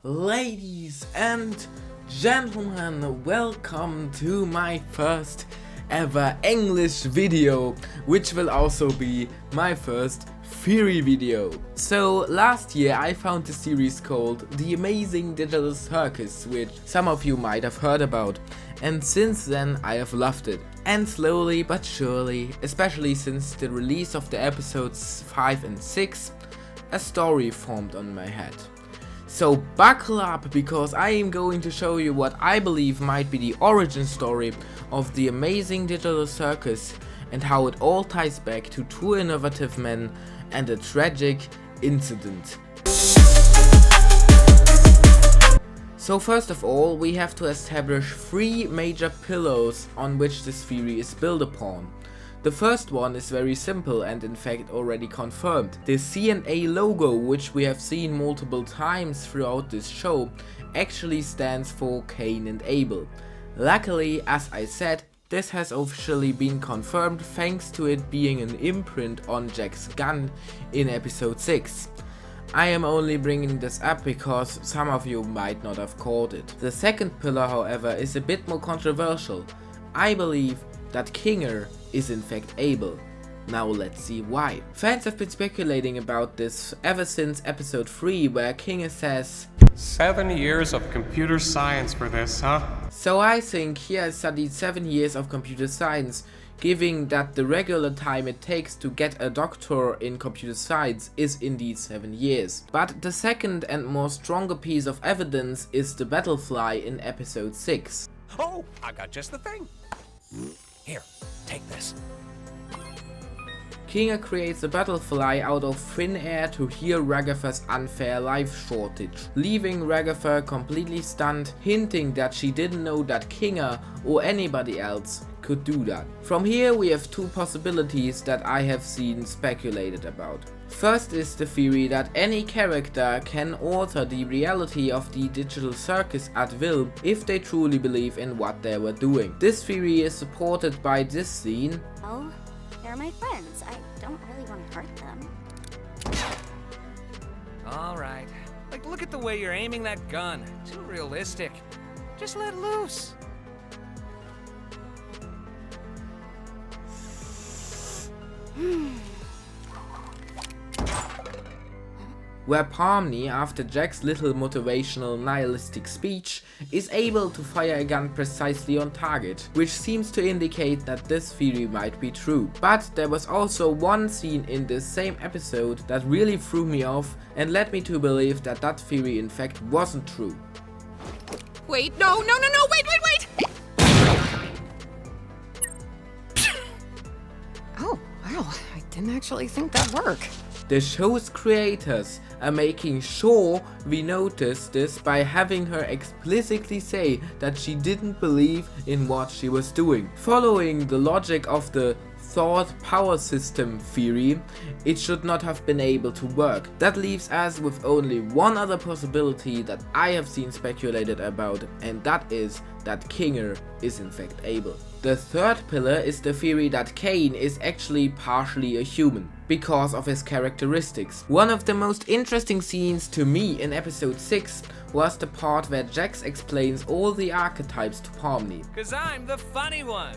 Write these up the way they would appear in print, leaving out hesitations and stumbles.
Ladies and gentlemen, welcome to my first ever English video, which will also be my first theory video. So last year I found a series called The Amazing Digital Circus, which some of you might have heard about, and since then I have loved it. And slowly but surely, especially since the release of the episodes 5 and 6, a story formed on my head. So buckle up, because I am going to show you what I believe might be the origin story of the Amazing Digital Circus and how it all ties back to two innovative men and a tragic incident. So first of all, we have to establish three major pillars on which this theory is built upon. The first one is very simple and in fact already confirmed. The C&A logo, which we have seen multiple times throughout this show, actually stands for Cain and Abel. Luckily, as I said, this has officially been confirmed thanks to it being an imprint on Jack's gun in episode 6. I am only bringing this up because some of you might not have caught it. The second pillar, however, is a bit more controversial. I believe that Kinger is in fact Abel. Now let's see why. Fans have been speculating about this ever since episode 3, where Kinger says, 7 years of computer science for this, huh? So I think he has studied 7 years of computer science, given that the regular time it takes to get a doctor in computer science is indeed 7 years. But the second and more stronger piece of evidence is the battlefly in episode 6. Oh, I got just the thing. Here, take this. Kinger creates a battlefly out of thin air to heal Ragatha's unfair life shortage, leaving Ragatha completely stunned, hinting that she didn't know that Kinger or anybody else could do that. From here we have two possibilities that I have seen speculated about. First is the theory that any character can alter the reality of the digital circus at will if they truly believe in what they were doing. This theory is supported by this scene. Oh, they're my friends. I don't really want to hurt them. Alright. Like, look at the way you're aiming that gun. Too realistic. Just let loose. Where Palmney, after Jack's little motivational nihilistic speech, is able to fire a gun precisely on target, which seems to indicate that this theory might be true. But there was also one scene in this same episode that really threw me off and led me to believe that that theory in fact wasn't true. Wait, no, wait! Oh, wow, I didn't actually think that'd work. The show's creators are making sure we notice this by having her explicitly say that she didn't believe in what she was doing. Following the logic of the thought power system theory, it should not have been able to work. That leaves us with only one other possibility that I have seen speculated about, and that is that Kinger is in fact Abel. The third pillar is the theory that Cain is actually partially a human, because of his characteristics. One of the most interesting scenes to me in episode 6 was the part where Jax explains all the archetypes to Palmney. Cause I'm the funny one.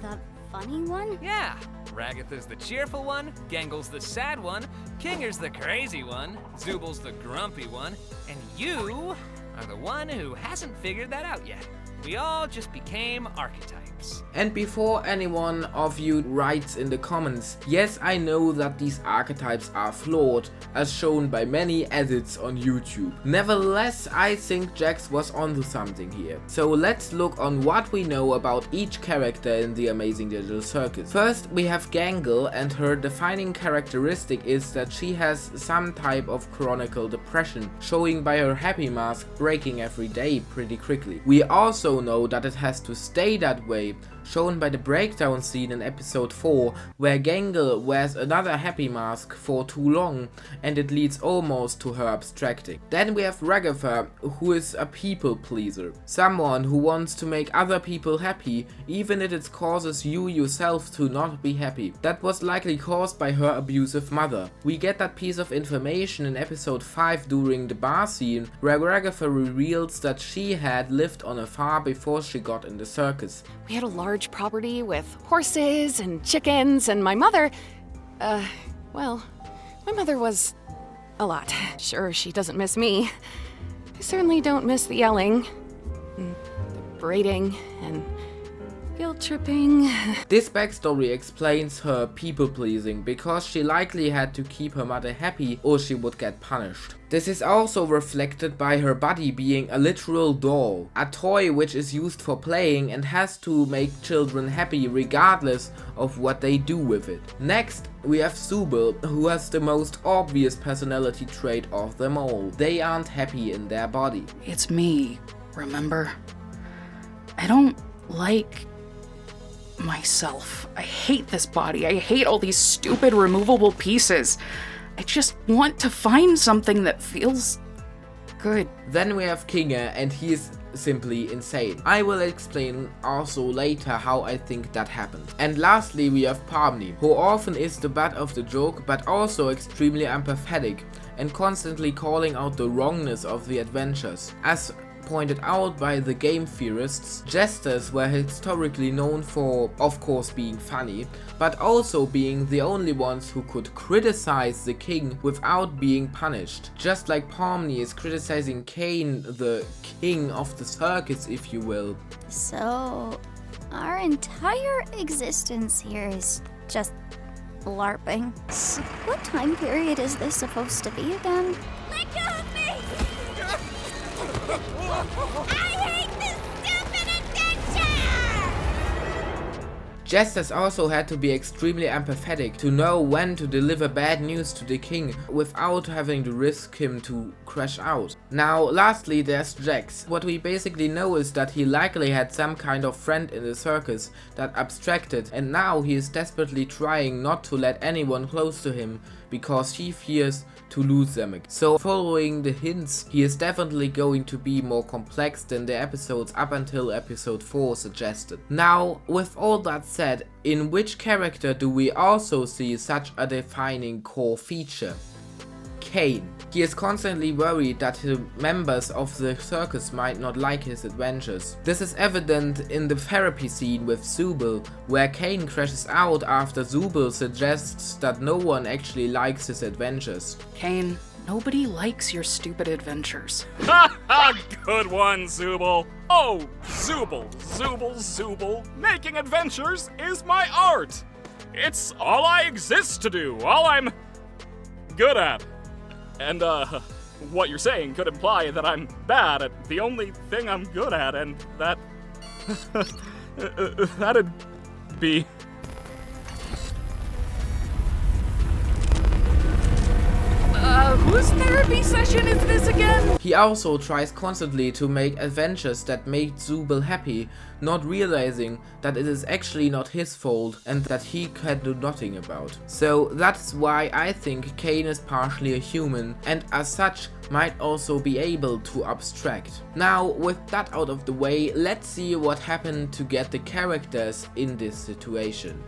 The funny one? Yeah. Ragatha's the cheerful one, Gangle's the sad one, Kinger's the crazy one, Zubal's the grumpy one, and you are the one who hasn't figured that out yet. We all just became archetypes. And before anyone of you writes in the comments, yes, I know that these archetypes are flawed, as shown by many edits on YouTube. Nevertheless, I think Jax was onto something here. So let's look on what we know about each character in the Amazing Digital Circus. First, we have Gangle, and her defining characteristic is that she has some type of chronic depression, showing by her happy mask breaking every day pretty quickly. We also know that it has to stay that way way, shown by the breakdown scene in episode 4, where Gangle wears another happy mask for too long and it leads almost to her abstracting. Then we have Ragatha, who is a people pleaser, someone who wants to make other people happy even if it causes you yourself to not be happy. That was likely caused by her abusive mother. We get that piece of information in episode 5 during the bar scene, where Ragatha reveals that she had lived on a farm before she got in the circus. We had a large property with horses and chickens, and my mother, well, my mother was a lot. Sure, she doesn't miss me. I certainly don't miss the yelling, and the braiding, and guilt tripping. This backstory explains her people-pleasing because she likely had to keep her mother happy or she would get punished. This is also reflected by her body being a literal doll, a toy which is used for playing and has to make children happy regardless of what they do with it. Next, we have Zooble, who has the most obvious personality trait of them all. They aren't happy in their body. It's me, remember? I don't like myself. I hate this body. I hate all these stupid removable pieces. I just want to find something that feels good. Then we have Kinga, and he is simply insane. I will explain also later how I think that happened. And lastly we have Parmni, who often is the butt of the joke but also extremely empathetic and constantly calling out the wrongness of the adventures. As pointed out by the game theorists, jesters were historically known for, of course, being funny, but also being the only ones who could criticize the king without being punished. Just like Parmni is criticizing Kane, the king of the circus, if you will. So, our entire existence here is just LARPing. What time period is this supposed to be again? Let go of me! I hate this stupid adventure! Jesters also had to be extremely empathetic to know when to deliver bad news to the king without having to risk him to crash out. Now lastly there's Jax. What we basically know is that he likely had some kind of friend in the circus that abstracted, and now he is desperately trying not to let anyone close to him because he fears to lose them again. So following the hints, he is definitely going to be more complex than the episodes up until episode 4 suggested. Now, with all that said, in which character do we also see such a defining core feature? Kane. He is constantly worried that the members of the circus might not like his adventures. This is evident in the therapy scene with Zooble, where Kane crashes out after Zooble suggests that no one actually likes his adventures. Kane, nobody likes your stupid adventures. Ha ha! Good one, Zooble. Oh, Zooble. Making adventures is my art. It's all I exist to do, all I'm good at. And, what you're saying could imply that I'm bad at the only thing I'm good at, and that... that'd be... Whose therapy session is this again? He also tries constantly to make adventures that make Zooble happy, not realizing that it is actually not his fault and that he can do nothing about. So that's why I think Kane is partially a human and as such might also be able to abstract. Now with that out of the way, let's see what happened to get the characters in this situation.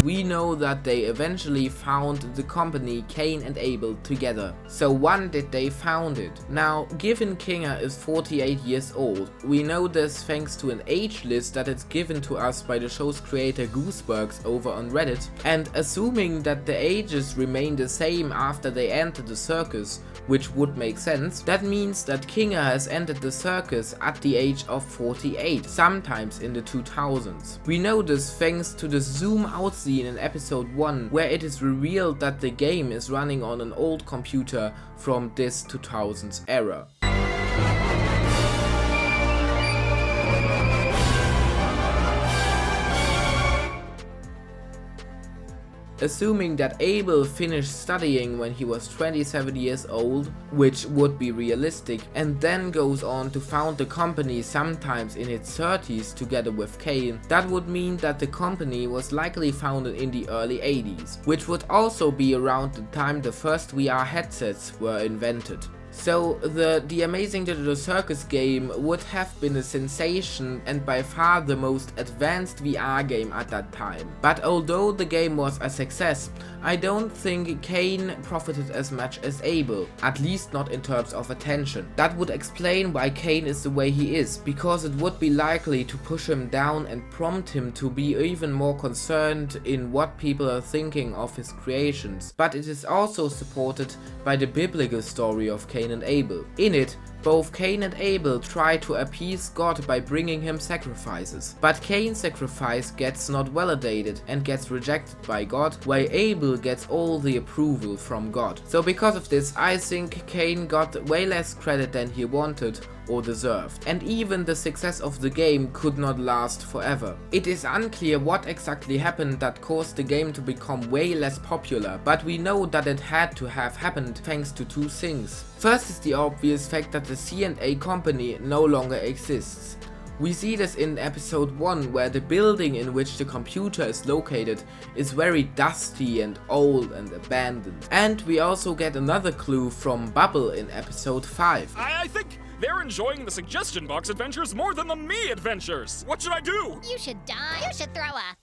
We know that they eventually found the company Cain and Abel together. So when did they found it? Now, given Kinga is 48 years old, we know this thanks to an age list that is given to us by the show's creator Goosebergs over on Reddit, and assuming that the ages remain the same after they enter the circus, which would make sense, that means that Kinga has entered the circus at the age of 48, sometimes in the 2000s. We know this thanks to the zoom out scene in episode 1, where it is revealed that the game is running on an old computer from this 2000s era. Assuming that Abel finished studying when he was 27 years old, which would be realistic, and then goes on to found the company sometimes in its 30s together with Cain, that would mean that the company was likely founded in the early 80s, which would also be around the time the first VR headsets were invented. So the Amazing Digital Circus game would have been a sensation and by far the most advanced VR game at that time. But although the game was a success, I don't think Cain profited as much as Abel, at least not in terms of attention. That would explain why Cain is the way he is, because it would be likely to push him down and prompt him to be even more concerned in what people are thinking of his creations. But it is also supported by the biblical story of Cain and Abel. In it, both Cain and Abel try to appease God by bringing him sacrifices. But Cain's sacrifice gets not validated and gets rejected by God, while Abel gets all the approval from God. So because of this, I think Cain got way less credit than he wanted or deserved. And even the success of the game could not last forever. It is unclear what exactly happened that caused the game to become way less popular, but we know that it had to have happened thanks to two things. First is the obvious fact that the C&A company no longer exists. We see this in episode 1, where the building in which the computer is located is very dusty and old and abandoned. And we also get another clue from Bubble in episode 5. I think they're enjoying the suggestion box adventures more than the me adventures. What should I do? You should die. You should throw a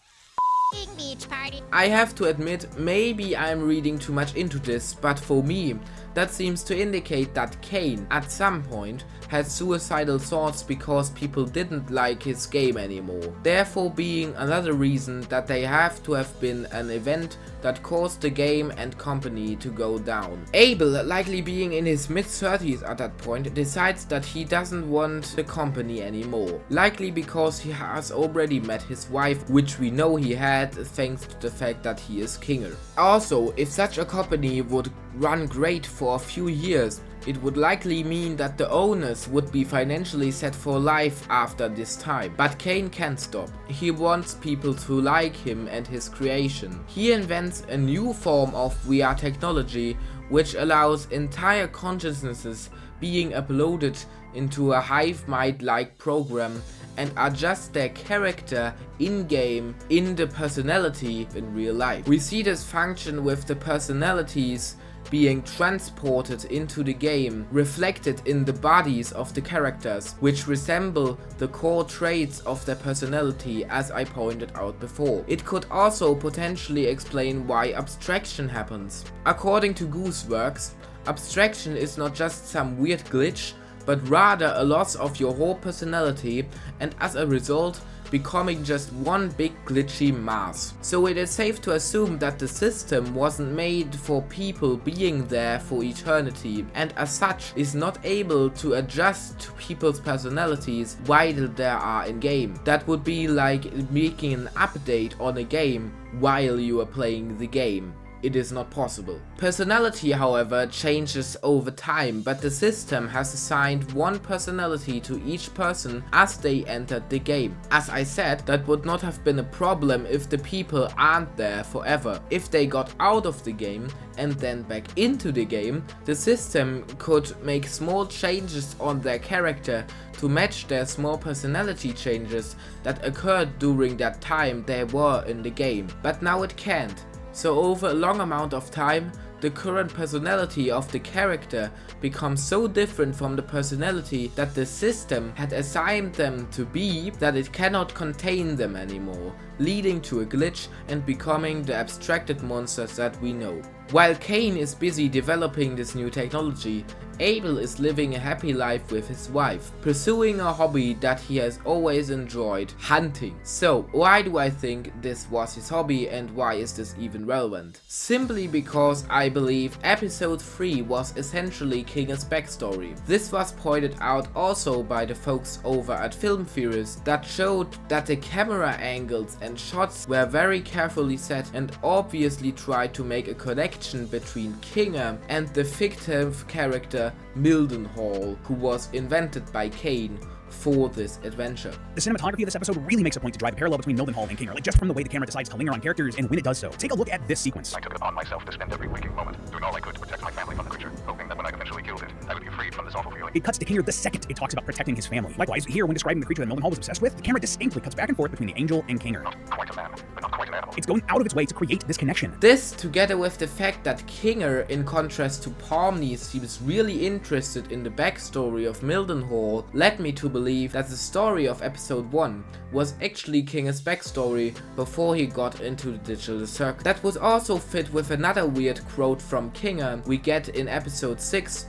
beach party. I have to admit, maybe I'm reading too much into this, but for me, that seems to indicate that Cain, at some point, had suicidal thoughts because people didn't like his game anymore. Therefore being another reason that they have to have been an event that caused the game and company to go down. Abel, likely being in his mid-30s at that point, decides that he doesn't want the company anymore. Likely because he has already met his wife, which we know he had thanks to the fact that he is Kinger. Also, if such a company would run great for a few years, it would likely mean that the owners would be financially set for life after this time. But Cain can't stop. He wants people to like him and his creation. He invents a new form of VR technology which allows entire consciousnesses being uploaded into a hive mind-like program and adjust their character in-game in the personality in real life. We see this function with the personalities being transported into the game, reflected in the bodies of the characters, which resemble the core traits of their personality, as I pointed out before. It could also potentially explain why abstraction happens. According to Gooseworks, abstraction is not just some weird glitch, but rather a loss of your whole personality, and as a result, becoming just one big glitchy mass. So it is safe to assume that the system wasn't made for people being there for eternity, and as such is not able to adjust to people's personalities while they are in game. That would be like making an update on a game while you are playing the game. It is not possible. Personality, however, changes over time, but the system has assigned one personality to each person as they entered the game. As I said, that would not have been a problem if the people aren't there forever. If they got out of the game and then back into the game, the system could make small changes on their character to match their small personality changes that occurred during that time they were in the game. But now it can't. So over a long amount of time, the current personality of the character becomes so different from the personality that the system had assigned them to be that it cannot contain them anymore, leading to a glitch and becoming the abstracted monsters that we know. While Cain is busy developing this new technology, Abel is living a happy life with his wife, pursuing a hobby that he has always enjoyed, hunting. So, why do I think this was his hobby and why is this even relevant? Simply because I believe episode 3 was essentially Kinger's backstory. This was pointed out also by the folks over at Film Theorists that showed that the camera angles and shots were very carefully set and obviously tried to make a connection between Kinger and the fictive character Mildenhall, who was invented by Cain for this adventure. The cinematography of this episode really makes a point to drive a parallel between Mildenhall and Kinger, like just from the way the camera decides to linger on characters and when it does so. Take a look at this sequence. I took it upon myself to spend every waking moment doing all I could to protect my family from the creature, hoping that when I eventually killed it, I would be freed from this awful feeling. It cuts to Kinger the second it talks about protecting his family. Likewise, here when describing the creature that Mildenhall was obsessed with, the camera distinctly cuts back and forth between the angel and Kinger. Not quite a man, but not quite an animal. It's going out of its way to create this connection. This, together with the fact that Kinger, in contrast to Pomni, seems really interested in the backstory of Mildenhall, led me to believe that the story of episode 1 was actually Kinger's backstory before he got into the digital circus. That would also fit with another weird quote from Kinger we get in episode 6.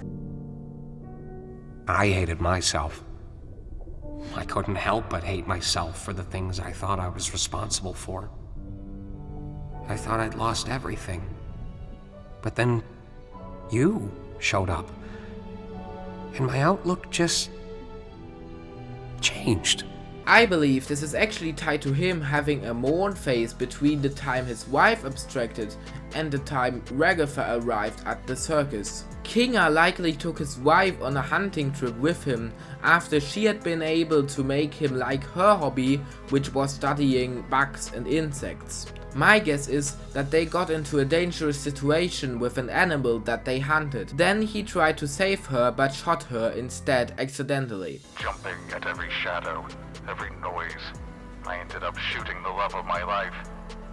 I hated myself. I couldn't help but hate myself for the things I thought I was responsible for. I thought I'd lost everything. But then you showed up, and my outlook just changed. I believe this is actually tied to him having a mourn phase between the time his wife abstracted and the time Ragatha arrived at the circus. Kinger likely took his wife on a hunting trip with him after she had been able to make him like her hobby, which was studying bugs and insects. My guess is that they got into a dangerous situation with an animal that they hunted. Then he tried to save her but shot her instead accidentally. Jumping at every shadow, every noise, I ended up shooting the love of my life,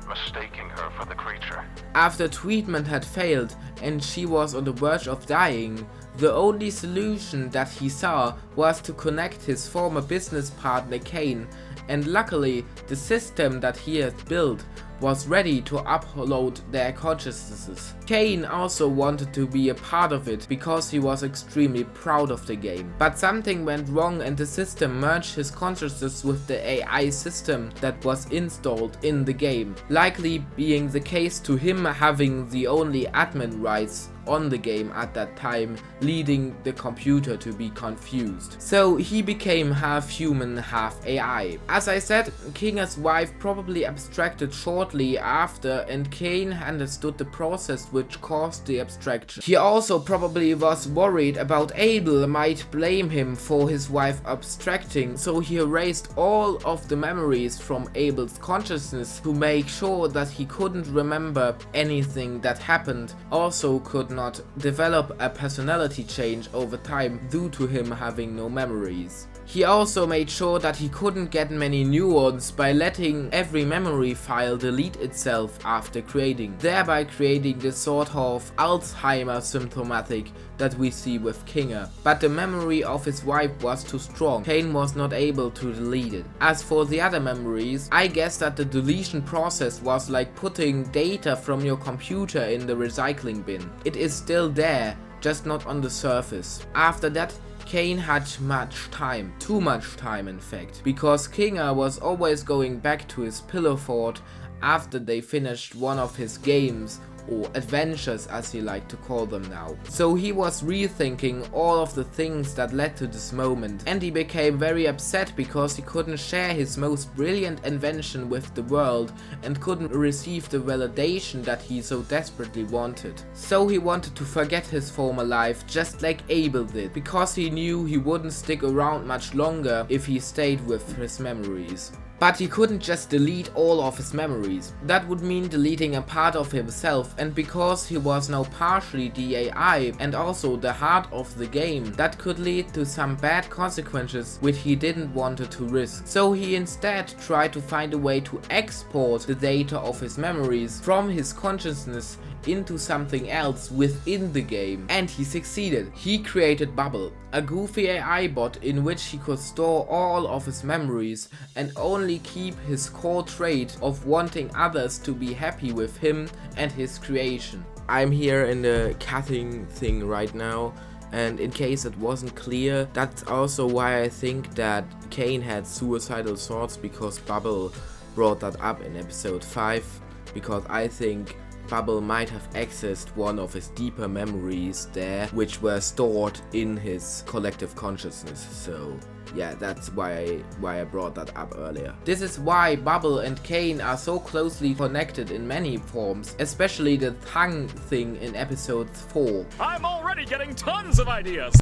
mistaking her for the creature. After treatment had failed and she was on the verge of dying, the only solution that he saw was to connect his former business partner Kane, and luckily the system that he had built was ready to upload their consciousnesses. Kane also wanted to be a part of it because he was extremely proud of the game. But something went wrong and the system merged his consciousness with the AI system that was installed in the game, likely being the case to him having the only admin rights on the game at that time, leading the computer to be confused. So he became half human, half AI. As I said, Kinger's wife probably abstracted shortly after, and Kane understood the process which caused the abstraction. He also probably was worried about Abel might blame him for his wife abstracting, so he erased all of the memories from Abel's consciousness to make sure that he couldn't remember anything that happened. Also could not develop a personality change over time due to him having no memories. He also made sure that he couldn't get many new ones by letting every memory file delete itself after creating, thereby creating the sort of Alzheimer symptomatic that we see with Kinger. But the memory of his wife was too strong. Kane was not able to delete it. As for the other memories, I guess that the deletion process was like putting data from your computer in the recycling bin. It is still there, just not on the surface. After that, Kane had much time, too much time in fact, because Kinger was always going back to his pillow fort after they finished one of his games, or adventures as he liked to call them now. So he was rethinking all of the things that led to this moment, and he became very upset because he couldn't share his most brilliant invention with the world and couldn't receive the validation that he so desperately wanted. So he wanted to forget his former life just like Abel did, because he knew he wouldn't stick around much longer if he stayed with his memories. But he couldn't just delete all of his memories. That would mean deleting a part of himself, and because he was now partially the AI and also the heart of the game, that could lead to some bad consequences which he didn't want to risk. So he instead tried to find a way to export the data of his memories from his consciousness into something else within the game, and he succeeded. He created Bubble, a goofy AI bot in which he could store all of his memories and only keep his core trait of wanting others to be happy with him and his creation. I'm here in the cutting thing right now, and in case it wasn't clear, that's also why I think that Kane had suicidal thoughts, because Bubble brought that up in episode 5, because I think Bubble might have accessed one of his deeper memories there, which were stored in his collective consciousness. So yeah, that's why I brought that up earlier. This is why Bubble and Kane are so closely connected in many forms, especially the tongue thing in episode 4. I'm already getting tons of ideas!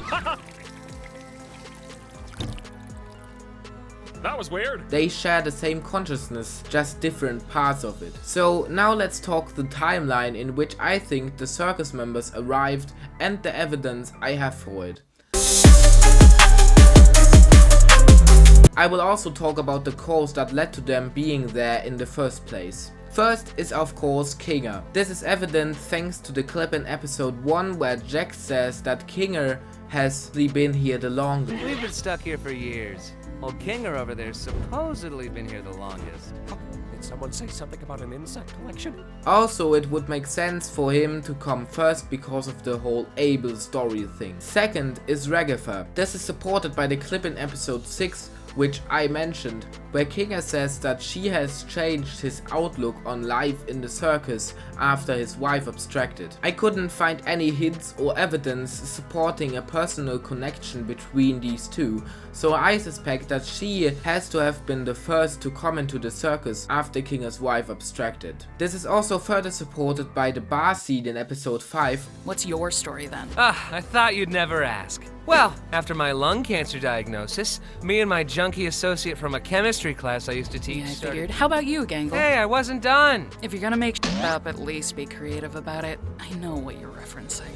That was weird. They share the same consciousness, just different parts of it. So now let's talk the timeline in which I think the circus members arrived and the evidence I have for it. I will also talk about the cause that led to them being there in the first place. First is of course Kinger. This is evident thanks to the clip in episode 1 where Jax says that Kinger has been here the longest. We've been stuck here for years. Well, Kinger over there's supposedly been here the longest. Did someone say something about an insect collection? Also, it would make sense for him to come first because of the whole Abel story thing. Second is Regatha. This is supported by the clip in episode 6 which I mentioned, where Kinger says that she has changed his outlook on life in the circus after his wife abstracted. I couldn't find any hints or evidence supporting a personal connection between these two, so I suspect that she has to have been the first to come into the circus after Kinger's wife abstracted. This is also further supported by the bar scene in episode 5. What's your story then? I thought you'd never ask. Well, after my lung cancer diagnosis, me and my junkie associate from a chemistry class I used to teach. Yeah, I figured. How about you, Gangle? Hey, I wasn't done. If you're gonna make shit up, at least be creative about it. I know what you're referencing.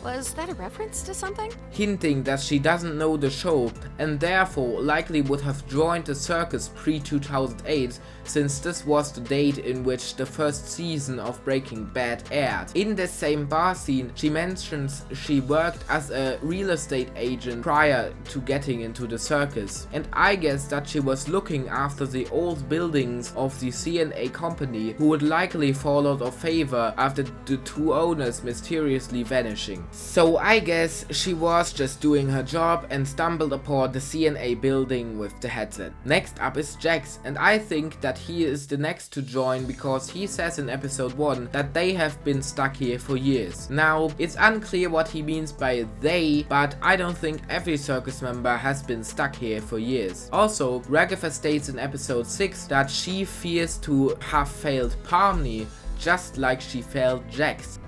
Was that a reference to something? Hinting that she doesn't know the show and therefore likely would have joined the circus pre-2008, since this was the date in which the first season of Breaking Bad aired. In the same bar scene, she mentions she worked as a real estate agent prior to getting into the circus, and I guess that she was looking after the old buildings of the CNA company, who would likely fall out of favor after the two owners mysteriously vanishing. So I guess she was just doing her job and stumbled upon the CNA building with the headset. Next up is Jax, and I think that he is the next to join because he says in episode 1 that they have been stuck here for years. Now, it's unclear what he means by they, but I don't think every circus member has been stuck here for years. Also, Regatha states in episode 6 that she fears to have failed Parmney just like she failed Jax.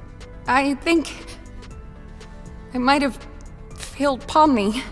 I think I might have failed Pomni.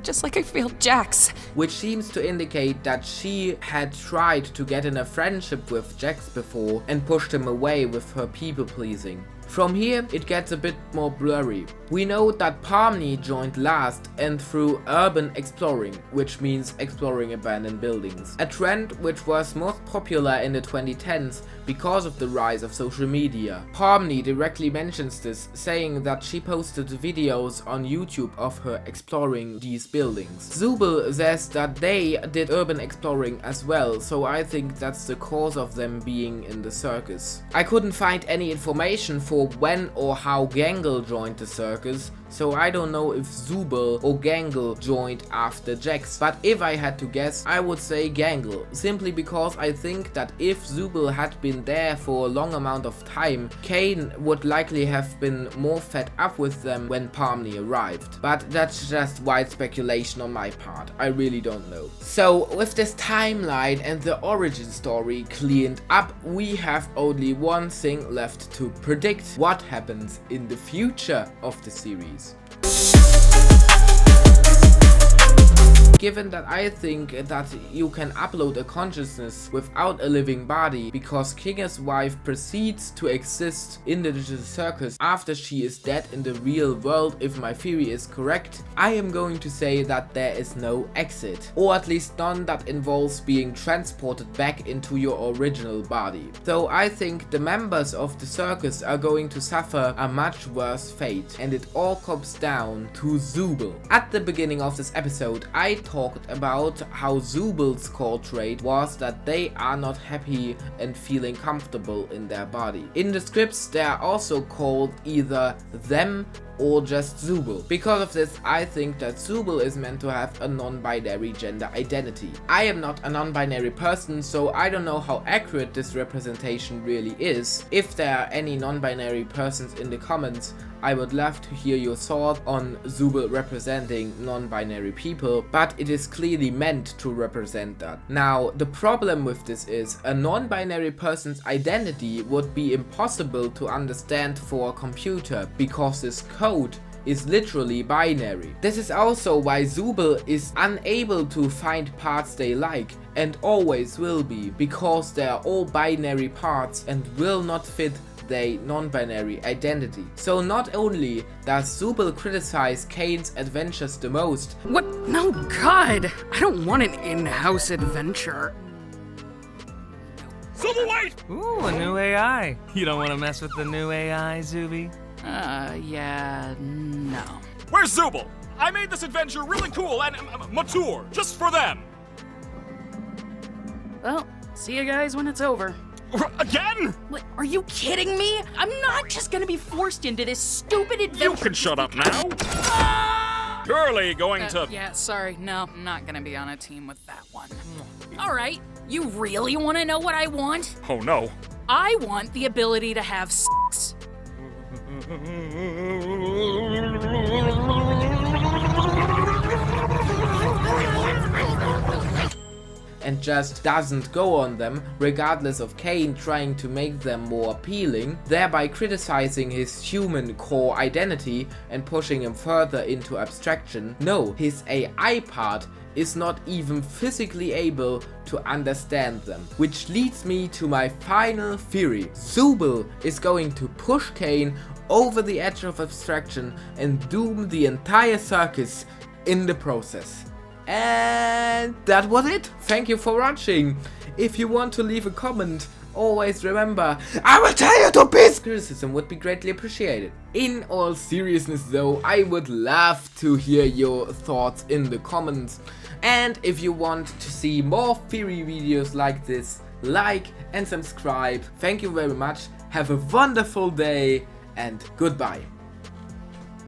Just like I failed Jax. Which seems to indicate that she had tried to get in a friendship with Jax before and pushed him away with her people pleasing. From here, it gets a bit more blurry. We know that Parmney joined last and through urban exploring, which means exploring abandoned buildings. A trend which was most popular in the 2010s because of the rise of social media. Parmney directly mentions this, saying that she posted videos on YouTube of her exploring these buildings. Zubel says that they did urban exploring as well, so I think that's the cause of them being in the circus. I couldn't find any information for when or how Gangle joined the circus, so I don't know if Zubel or Gangle joined after Jax, but if I had to guess, I would say Gangle, simply because I think that if Zubel had been there for a long amount of time, Kane would likely have been more fed up with them when Parmney arrived. But that's just wild speculation on my part, I really don't know. So with this timeline and the origin story cleaned up, we have only one thing left to predict: what happens in the future of the series. Given that I think that you can upload a consciousness without a living body because Kinger's wife proceeds to exist in the digital circus after she is dead in the real world, if my theory is correct, I am going to say that there is no exit, or at least none that involves being transported back into your original body. So I think the members of the circus are going to suffer a much worse fate, and it all comes down to Zubel. At the beginning of this episode, I talked about how Zubel's core trait was that they are not happy and feeling comfortable in their body. In the scripts, they are also called either them or just Zubel. Because of this, I think that Zubel is meant to have a non-binary gender identity. I am not a non-binary person, so I don't know how accurate this representation really is. If there are any non-binary persons in the comments, I would love to hear your thought on Zubel representing non-binary people, but it is clearly meant to represent that. Now, the problem with this is a non-binary person's identity would be impossible to understand for a computer because this code is literally binary. This is also why Zubel is unable to find parts they like, and always will be, because they are all binary parts and will not fit their non-binary identity. So not only does Zubel criticize Kane's adventures the most— What? No, God! I don't want an in-house adventure. Zubel, wait! Ooh, a new AI. You don't want to mess with the new AI, Zuby? Yeah, no. Where's Zubel? I made this adventure really cool and mature, just for them. Well, see you guys when it's over. Again? What, are you kidding me? I'm not just gonna be forced into this stupid adventure. You can shut up now. Surely going to... Yeah, sorry. No, I'm not gonna be on a team with that one. All right, you really want to know what I want? Oh, no. I want the ability to have sex. and just doesn't go on them, regardless of Kane trying to make them more appealing, thereby criticizing his human core identity and pushing him further into abstraction. No, his AI part is not even physically able to understand them. Which leads me to my final theory. Zubel is going to push Kane over the edge of abstraction and doom the entire circus in the process. And that was it. Thank you for watching. If you want to leave a comment, always remember, I will tell you to piss! Criticism would be greatly appreciated. In all seriousness though, I would love to hear your thoughts in the comments. And if you want to see more theory videos like this, like and subscribe. Thank you very much. Have a wonderful day and goodbye.